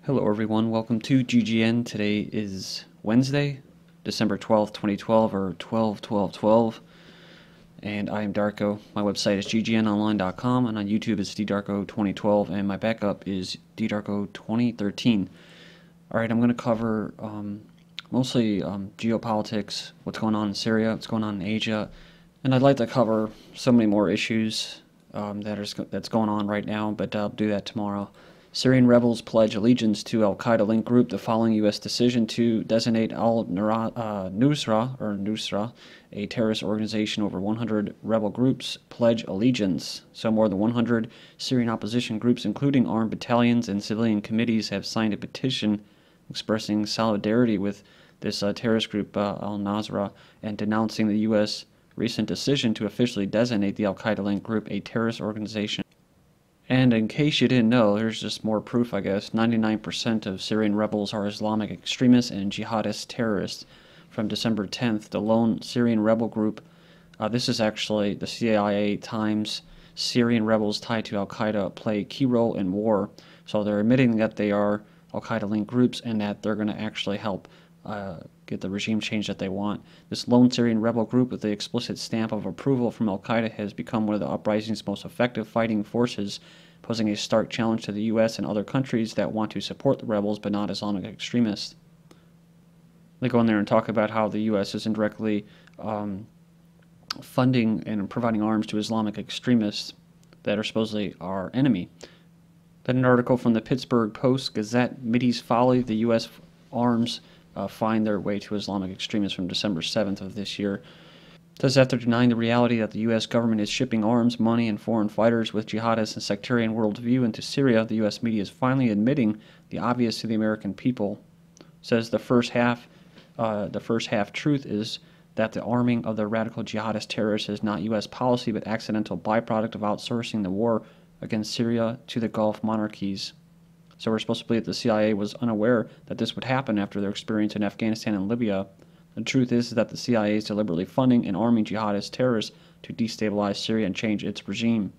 Hello everyone, welcome to GGN. Today is Wednesday, December 12th, 2012, or 12/12/12, and I am Darko. My website is ggnonline.com, and on YouTube it's ddarko2012, and my backup is ddarko2013. Alright, I'm going to cover mostly geopolitics, what's going on in Syria, what's going on in Asia, and I'd like to cover so many more issues that's going on right now, but I'll do that tomorrow. Syrian rebels pledge allegiance to al-Qaeda-Linked group. The following U.S. decision to designate al-Nusra, a terrorist organization. Over 100 rebel groups pledge allegiance. So more than 100 Syrian opposition groups, including armed battalions and civilian committees, have signed a petition expressing solidarity with this terrorist group, al-Nusra, and denouncing the U.S. recent decision to officially designate the al-Qaeda-Linked group a terrorist organization. And in case you didn't know, there's just more proof, I guess. 99% of Syrian rebels are Islamic extremists and jihadist terrorists. From December 10th, the lone Syrian rebel group, this is actually the CIA Times, Syrian rebels tied to al-Qaeda play a key role in war. So they're admitting that they are al-Qaeda-linked groups and that they're going to actually help get the regime change that they want. This lone Syrian rebel group with the explicit stamp of approval from al-Qaeda has become one of the uprising's most effective fighting forces, posing a stark challenge to the U.S. and other countries that want to support the rebels but not Islamic extremists. They go in there and talk about how the U.S. is indirectly funding and providing arms to Islamic extremists that are supposedly our enemy. Then an article from the Pittsburgh Post-Gazette, Mideast Folly, the U.S. arms find their way to Islamic extremists, from December 7th of this year. It says after denying the reality that the U.S. government is shipping arms, money, and foreign fighters with jihadist and sectarian worldview into Syria, the U.S. media is finally admitting the obvious to the American people. It says the first half truth is that the arming of the radical jihadist terrorists is not U.S. policy but accidental byproduct of outsourcing the war against Syria to the Gulf monarchies. So we're supposed to believe that the CIA was unaware that this would happen after their experience in Afghanistan and Libya. The truth is that the CIA is deliberately funding and arming jihadist terrorists to destabilize Syria and change its regime.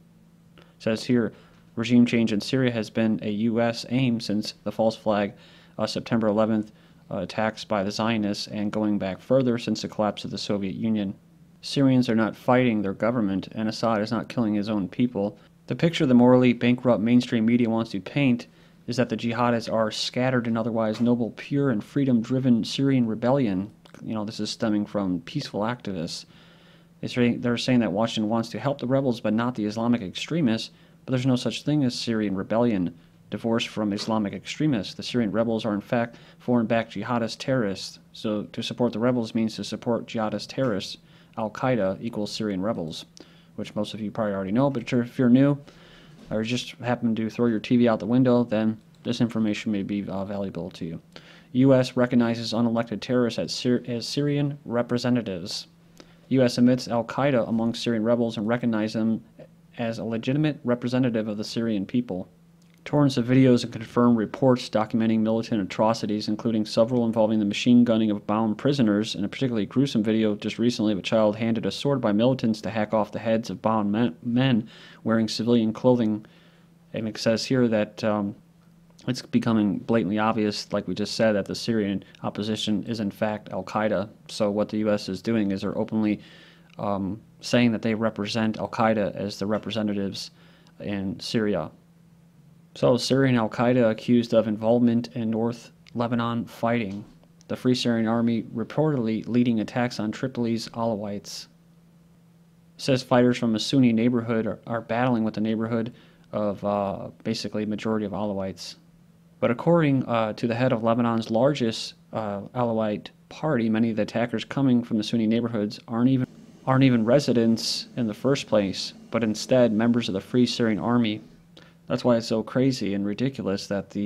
It says here, regime change in Syria has been a U.S. aim since the false flag September 11th attacks by the Zionists, and going back further since the collapse of the Soviet Union. Syrians are not fighting their government, and Assad is not killing his own people. The picture the morally bankrupt mainstream media wants to paint is that the jihadists are scattered in otherwise noble, pure, and freedom-driven Syrian rebellion. You know, this is stemming from peaceful activists. They're saying that Washington wants to help the rebels but not the Islamic extremists, but there's no such thing as Syrian rebellion divorced from Islamic extremists. The Syrian rebels are in fact foreign-backed jihadist terrorists. So to support the rebels means to support jihadist terrorists. Al-Qaeda equals Syrian rebels, which most of you probably already know, but if you're new, or just happen to throw your TV out the window, then this information may be valuable to you. U.S. recognizes unelected terrorists as Syrian representatives. U.S. admits al-Qaeda among Syrian rebels and recognizes them as a legitimate representative of the Syrian people. Torrents of videos and confirmed reports documenting militant atrocities, including several involving the machine gunning of bound prisoners, and a particularly gruesome video just recently of a child handed a sword by militants to hack off the heads of bound men wearing civilian clothing. And it says here that it's becoming blatantly obvious, like we just said, that the Syrian opposition is in fact al-Qaeda. So what the U.S. is doing is they're openly saying that they represent al-Qaeda as the representatives in Syria. So, Syrian al-Qaeda accused of involvement in North Lebanon fighting. The Free Syrian Army reportedly leading attacks on Tripoli's Alawites. It says fighters from a Sunni neighborhood are battling with the neighborhood of basically majority of Alawites. But according to the head of Lebanon's largest Alawite party, many of the attackers coming from the Sunni neighborhoods aren't even residents in the first place, but instead members of the Free Syrian Army. That's why it's so crazy and ridiculous that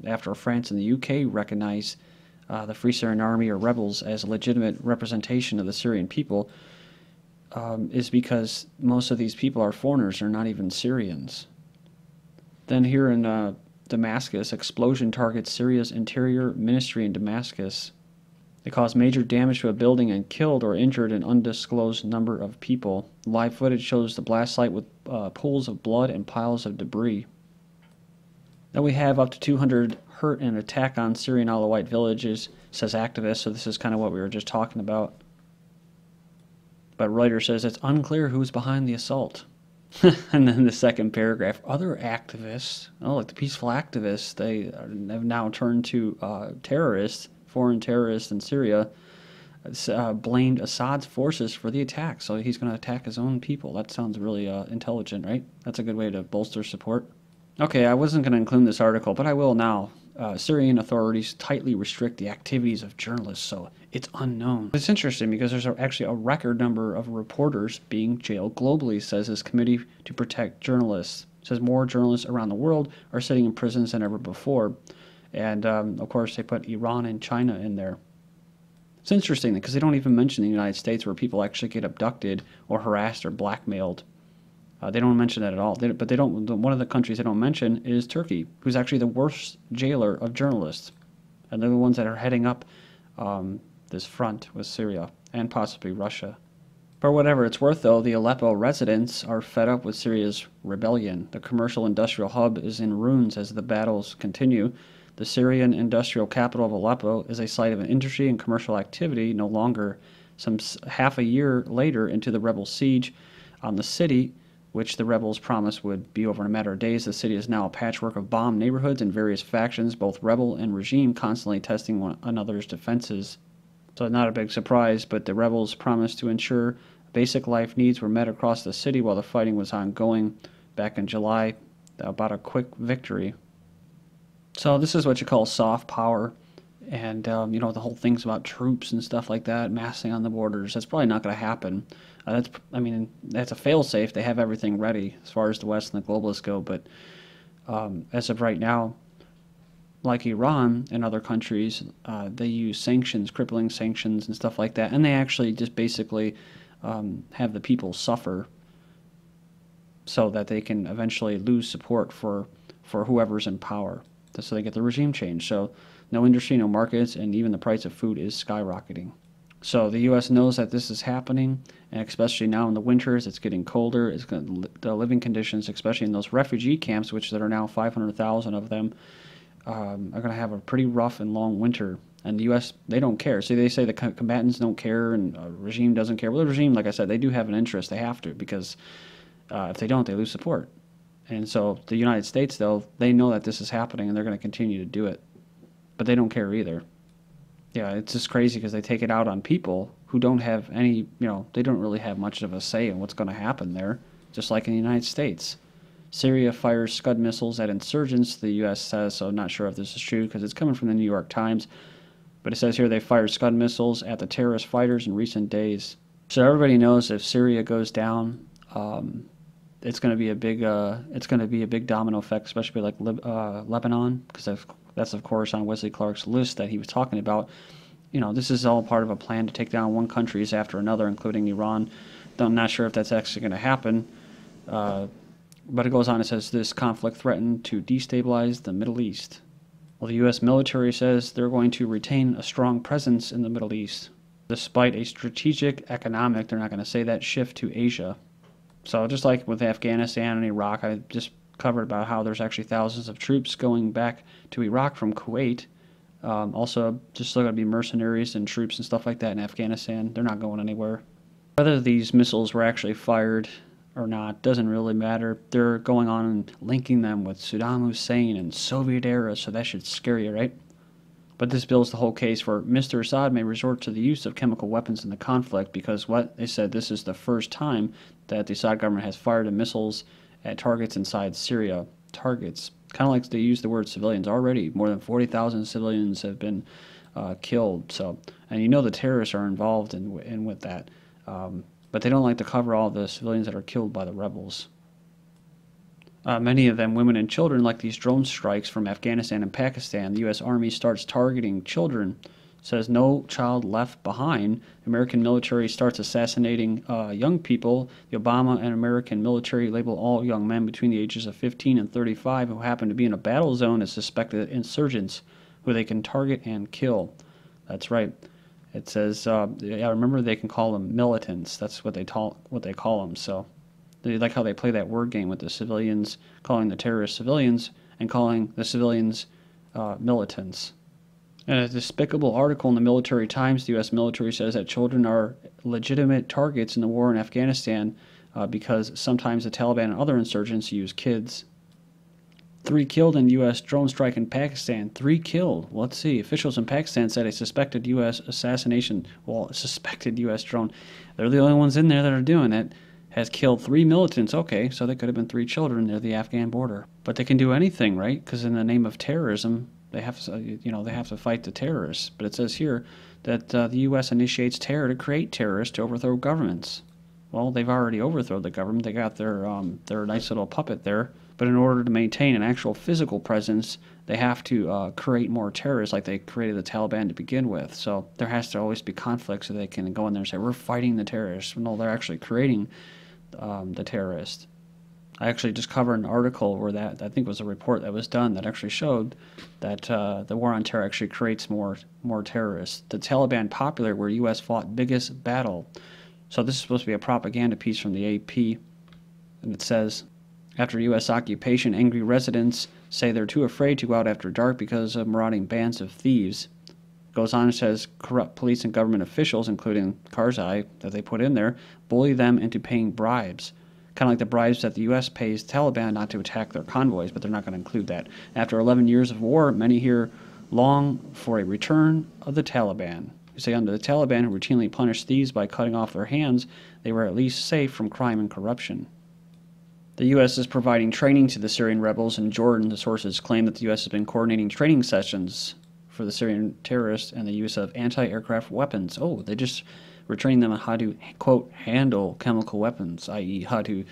after France and the UK recognize the Free Syrian Army or rebels as a legitimate representation of the Syrian people, is because most of these people are foreigners, they're not even Syrians. Then here in Damascus, explosion targets Syria's interior ministry in Damascus. They caused major damage to a building and killed or injured an undisclosed number of people. Live footage shows the blast site with pools of blood and piles of debris. Then we have up to 200 hurt in an attack on Syrian Alawite villages, says activists. So this is kind of what we were just talking about. But Reuters says it's unclear who's behind the assault. And then the second paragraph, other activists, like the peaceful activists, they have now turned to terrorists, foreign terrorists in Syria, blamed Assad's forces for the attack. So he's going to attack his own people. That sounds really intelligent, right? That's a good way to bolster support. Okay, I wasn't going to include this article, but I will now. Syrian authorities tightly restrict the activities of journalists, so it's unknown. It's interesting because there's actually a record number of reporters being jailed globally, says this committee to protect journalists. It says more journalists around the world are sitting in prisons than ever before. And, of course, they put Iran and China in there. It's interesting because they don't even mention the United States where people actually get abducted or harassed or blackmailed. They don't mention that at all. But they don't. One of the countries they don't mention is Turkey, who's actually the worst jailer of journalists. And they're the ones that are heading up this front with Syria and possibly Russia. For whatever it's worth, though, the Aleppo residents are fed up with Syria's rebellion. The commercial industrial hub is in ruins as the battles continue. The Syrian industrial capital of Aleppo is a site of an industry and commercial activity no longer. Some half a year later into the rebel siege on the city, which the rebels promised would be over in a matter of days, the city is now a patchwork of bombed neighborhoods and various factions, both rebel and regime, constantly testing one another's defenses. So not a big surprise, but the rebels promised to ensure basic life needs were met across the city while the fighting was ongoing back in July, about a quick victory. So this is what you call soft power, and the whole thing's about troops and stuff like that, massing on the borders. That's probably not going to happen. That's a fail-safe. They have everything ready as far as the West and the globalists go, but as of right now, like Iran and other countries, they use sanctions, crippling sanctions and stuff like that, and they actually just basically have the people suffer so that they can eventually lose support for whoever's in power. So they get the regime change. So no industry, no markets, and even the price of food is skyrocketing. So the U.S. knows that this is happening, and especially now in the winters, it's getting colder. The living conditions, especially in those refugee camps, which there are now 500,000 of them, are going to have a pretty rough and long winter. And the U.S., they don't care. See, they say the combatants don't care and the regime doesn't care. Well, the regime, like I said, they do have an interest. They have to, because if they don't, they lose support. And so the United States, though, they know that this is happening, and they're going to continue to do it. But they don't care either. Yeah, it's just crazy because they take it out on people who don't have any, they don't really have much of a say in what's going to happen there, just like in the United States. Syria fires Scud missiles at insurgents, the U.S. says, so I'm not sure if this is true because it's coming from the New York Times. But it says here they fired Scud missiles at the terrorist fighters in recent days. So everybody knows if Syria goes down, it's going to be a big domino effect, especially like Lebanon, because that's of course on Wesley Clark's list that he was talking about. This is all part of a plan to take down one country after another, including Iran. I'm not sure if that's actually going to happen, but it goes on. It says this conflict threatened to destabilize the Middle East. Well, the U.S. military says they're going to retain a strong presence in the Middle East, despite a strategic, economic, they're not going to say that, shift to Asia. So just like with Afghanistan and Iraq, I just covered about how there's actually thousands of troops going back to Iraq from Kuwait. Also, just still going to be mercenaries and troops and stuff like that in Afghanistan. They're not going anywhere. Whether these missiles were actually fired or not doesn't really matter. They're going on and linking them with Saddam Hussein and Soviet era, so that should scare you, right? But this builds the whole case for Mr. Assad may resort to the use of chemical weapons in the conflict because they said this is the first time that the Assad government has fired missiles at targets inside Syria. Targets. Kind of like they use the word civilians already. More than 40,000 civilians have been killed. So, and the terrorists are involved in with that. But they don't like to cover all the civilians that are killed by the rebels. Many of them women and children, like these drone strikes from Afghanistan and Pakistan. The U.S. Army starts targeting children. Says no child left behind. American military starts assassinating young people. The Obama and American military label all young men between the ages of 15 and 35 who happen to be in a battle zone as suspected insurgents who they can target and kill. That's right. It says, remember they can call them militants. That's what they call them. So they like how they play that word game with the civilians, calling the terrorists civilians and calling the civilians militants. In a despicable article in the Military Times, the U.S. military says that children are legitimate targets in the war in Afghanistan because sometimes the Taliban and other insurgents use kids. 3 killed in U.S. drone strike in Pakistan. 3 killed. Let's see. Officials in Pakistan said a suspected U.S. assassination, well, a suspected U.S. drone, they're the only ones in there that are doing it, has killed 3 militants. Okay, so they could have been 3 children near the Afghan border. But they can do anything, right? Because in the name of terrorism, they have to, they have to fight the terrorists. But it says here that the U.S. initiates terror to create terrorists to overthrow governments. Well, they've already overthrown the government. They got their nice little puppet there. But in order to maintain an actual physical presence, they have to create more terrorists like they created the Taliban to begin with. So there has to always be conflict so they can go in there and say, we're fighting the terrorists. No, they're actually creating the terrorists. I actually just covered an article where that, I think it was a report that was done that actually showed that the war on terror actually creates more terrorists. The Taliban popular where U.S. fought biggest battle. So this is supposed to be a propaganda piece from the AP. And it says, after U.S. occupation, angry residents say they're too afraid to go out after dark because of marauding bands of thieves. It goes on and says corrupt police and government officials, including Karzai, that they put in there, bully them into paying bribes. Kind of like the bribes that the U.S. pays Taliban not to attack their convoys, but they're not going to include that. After 11 years of war, many here long for a return of the Taliban. You say under the Taliban, who routinely punished thieves by cutting off their hands, they were at least safe from crime and corruption. The U.S. is providing training to the Syrian rebels in Jordan. The sources claim that the U.S. has been coordinating training sessions for the Syrian terrorists and the use of anti-aircraft weapons. Oh, they just were training them on how to, quote, handle chemical weapons, i.e. how to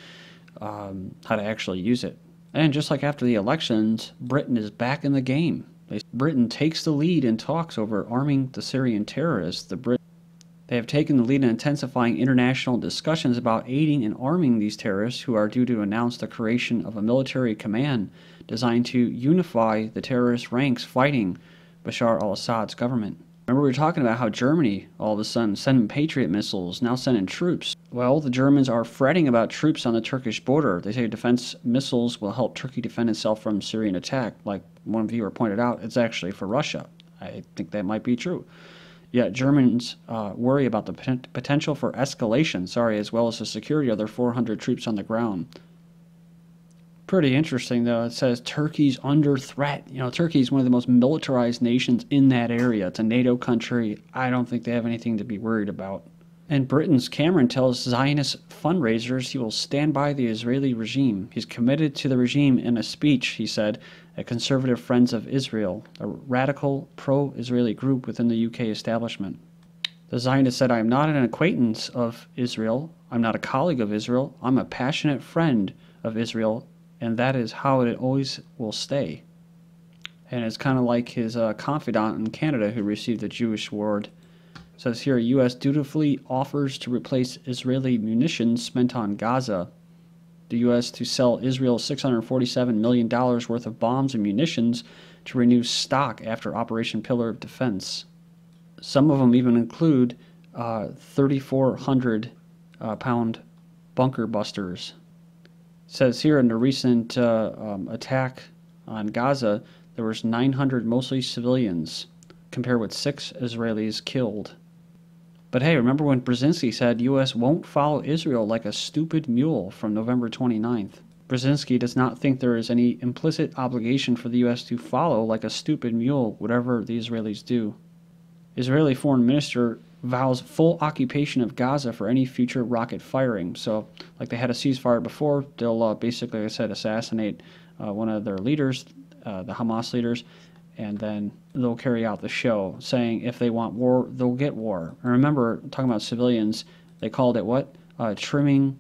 actually use it. And just like after the elections, Britain is back in the game. Britain takes the lead in talks over arming the Syrian terrorists. They have taken the lead in intensifying international discussions about aiding and arming these terrorists who are due to announce the creation of a military command designed to unify the terrorist ranks fighting Bashar al-Assad's government. Remember we were talking about how Germany, all of a sudden, sending Patriot missiles, now sending troops. Well, the Germans are fretting about troops on the Turkish border. They say defense missiles will help Turkey defend itself from Syrian attack. Like one viewer pointed out, it's actually for Russia. I think that might be true. Yet Germans worry about the potential for escalation, as well as the security of their 400 troops on the ground. Pretty interesting, though. It says Turkey's under threat. Turkey is one of the most militarized nations in that area. It's a NATO country. I don't think they have anything to be worried about. And Britain's Cameron tells Zionist fundraisers he will stand by the Israeli regime. He's committed to the regime in a speech, he said, at Conservative Friends of Israel, a radical pro-Israeli group within the UK establishment. The Zionist said, I am not an acquaintance of Israel. I'm not a colleague of Israel. I'm a passionate friend of Israel, and that is how it always will stay. And it's kind of like his confidant in Canada who received the Jewish award. It says here, U.S. dutifully offers to replace Israeli munitions spent on Gaza. The U.S. to sell Israel $647 million worth of bombs and munitions to renew stock after Operation Pillar of Defense. Some of them even include 3,400 pound bunker busters. It says here in the recent attack on Gaza, there was 900 mostly civilians, compared with 6 Israelis killed. But hey, remember when Brzezinski said U.S. won't follow Israel like a stupid mule from November 29th? Brzezinski does not think there is any implicit obligation for the U.S. to follow like a stupid mule whatever the Israelis do. Israeli Foreign Minister vows full occupation of Gaza for any future rocket firing. So, like they had a ceasefire before, they'll basically, like I said, assassinate one of their leaders, the Hamas leaders, and then they'll carry out the show, saying if they want war, they'll get war. And remember, talking about civilians, they called it what? Trimming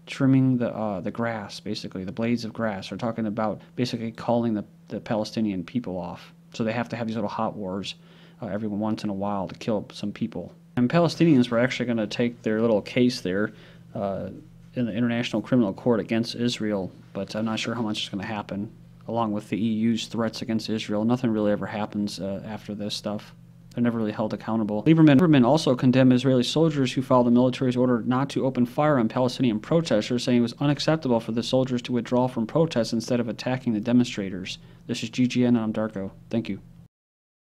the grass, basically, the blades of grass. They're talking about basically calling the Palestinian people off. So they have to have these little hot wars every once in a while to kill some people. And Palestinians were actually going to take their little case there in the International Criminal Court against Israel, but I'm not sure how much is going to happen. Along with the EU's threats against Israel, nothing really ever happens after this stuff. they're never really held accountable. Lieberman also condemned Israeli soldiers who followed the military's order not to open fire on Palestinian protesters, saying it was unacceptable for the soldiers to withdraw from protests instead of attacking the demonstrators. This is GGN, and I'm Darko. Thank you.